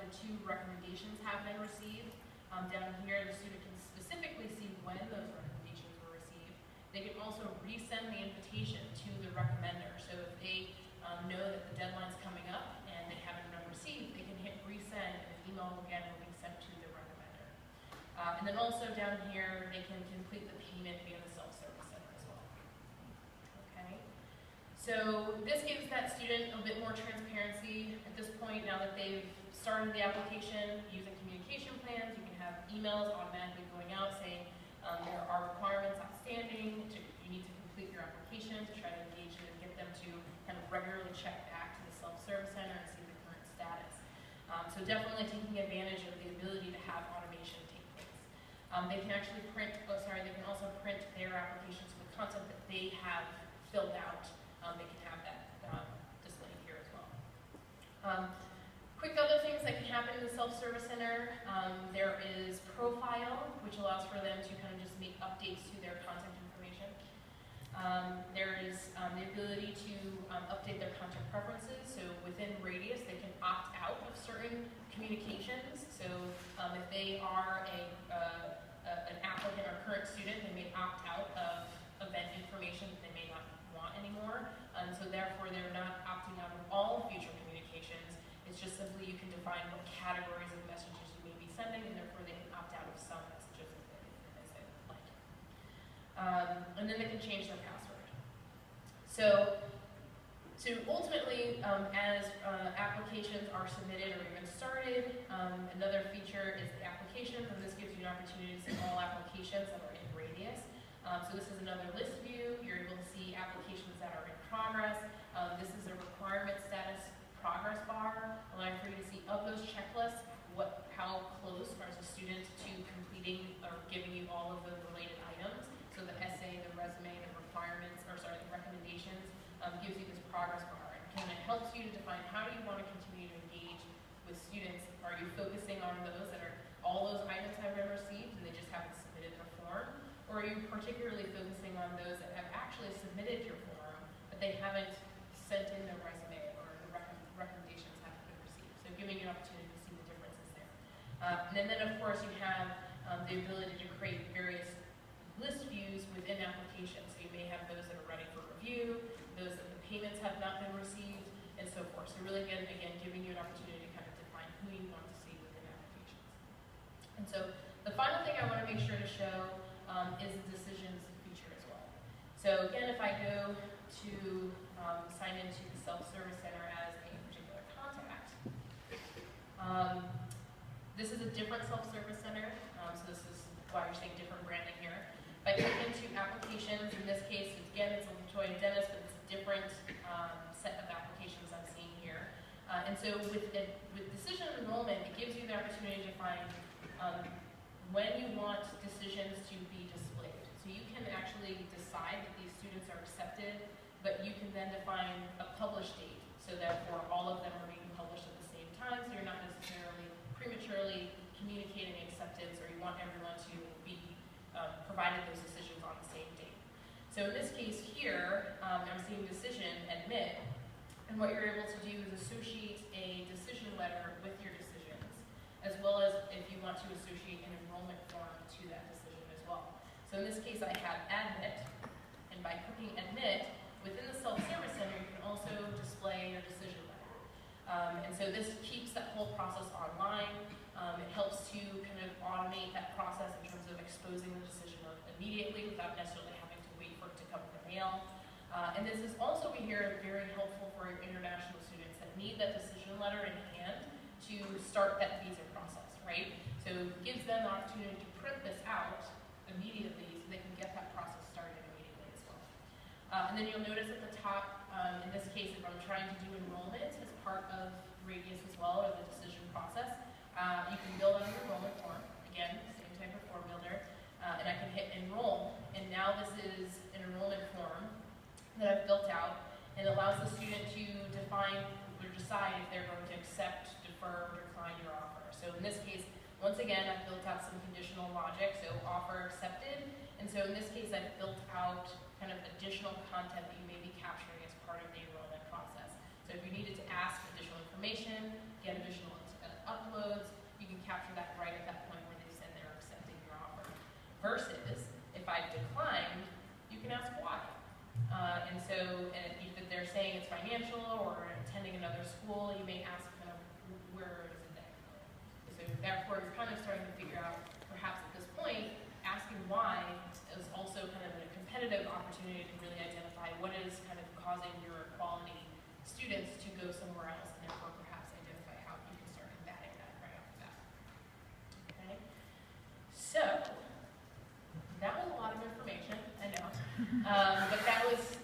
2 recommendations have been received. Down here, the student can specifically see when those recommendations were received. They can also resend the invitation to the recommender. So if they know that the deadline's coming up and they haven't been received, they can hit resend and an email again will be sent to the recommender. And then also down here, they can complete the payment via the self-service center as well. Okay. So this gives that student a bit more transparency at this point. Now that they've started the application using communication plans, you can have emails automatically going out saying there are requirements outstanding, you need to complete your application to try to engage them and get them to kind of regularly check back to the self-service center and see the current status. So definitely taking advantage of the ability to have automation take place. They can actually print, they can also print their applications with content that they have filled out. They can have that displayed here as well. Quick other things that can happen in the self-service center, there is profile, which allows for them to kind of just make updates to their contact information. There is the ability to update their contact preferences. So within Radius, they can opt out of certain communications. So if they are an applicant or current student, they may opt out of event information that they may not want anymore. So therefore, they're not opting out of all future communications. It's just simply you can define what categories of messages you may be sending, and therefore they can opt out of some messages as they like. And then they can change their password. So ultimately, as applications are submitted or even started, another feature is the applications, and this gives you an opportunity to see all applications that are in Radius. So this is another list view. You're able to see applications that are in progress. This is a requirement status progress bar, allowing for you to see of those checklists, how close are the student to completing or giving you all of the related items. So the essay, the resume, the requirements, the recommendations gives you this progress bar. And kind of helps you to define how do you want to continue to engage with students. Are you focusing on those that are all those items have been received and they just haven't submitted their form? Or are you particularly focusing on those that have actually submitted your form, but they haven't sent in their resume or the recommendations haven't been received? So giving you an opportunity to see the differences there. And then of course you have the ability to create various list views within applications. So you may have those that are ready for review, those that the payments have not been received, and so forth. So really again giving you an opportunity to kind of define who you want to see within applications. And so the final thing I want to make sure to show is the decisions feature as well. So again, if I go to sign into the self-service center as a particular contact, this is a different self-service center. So this is why you're seeing different branding here. If I click into applications, in this case, again, it's a toy dentist, but it's a different set of applications I'm seeing here. And so with decision enrollment, it gives you the opportunity to find when you want decisions to be displayed. So you can actually decide that these students are accepted, but you can then define a publish date. So therefore, all of them are being published at the same time, so you're not necessarily prematurely communicating acceptance, or you want everyone to be provided those decisions on the same date. So in this case here, I'm seeing decision admit, and what you're able to do is associate a decision letter with your decisions, as well as if you want to associate an enrollment form to that decision as well. So in this case, I have admit, and by clicking admit, within the self-service center, you can also display your decision letter. And so this keeps that whole process online. It helps to kind of automate that process in terms of exposing the decision immediately without necessarily having to wait for it to come in the mail. And this is also, we hear, very helpful for your international students that need that decision letter in hand to start that visa process, right? So it gives them the opportunity to print this out immediately so they can get that process started immediately as well. And then you'll notice at the top, in this case, if I'm trying to do enrollment as part of Radius as well, or the decision process, you can build on an enrollment form. Again, same type of form builder. And I can hit enroll, and now this is an enrollment form that I've built out, and it allows the student to define or decide if they're going to accept, defer, or decline your offer. So in this case, once again, I've built out some conditional logic, so offer accepted, and so in this case, I've built out kind of additional content that you may be capturing as part of the enrollment process. So if you needed to ask additional information, get additional upload, another school, you may ask kind of, where is it that? So therefore, you're kind of starting to figure out, perhaps at this point, asking why is also kind of a competitive opportunity to really identify what is kind of causing your quality students to go somewhere else, and therefore perhaps identify how you can start combating that right off the bat. Okay? So, that was a lot of information, I know. But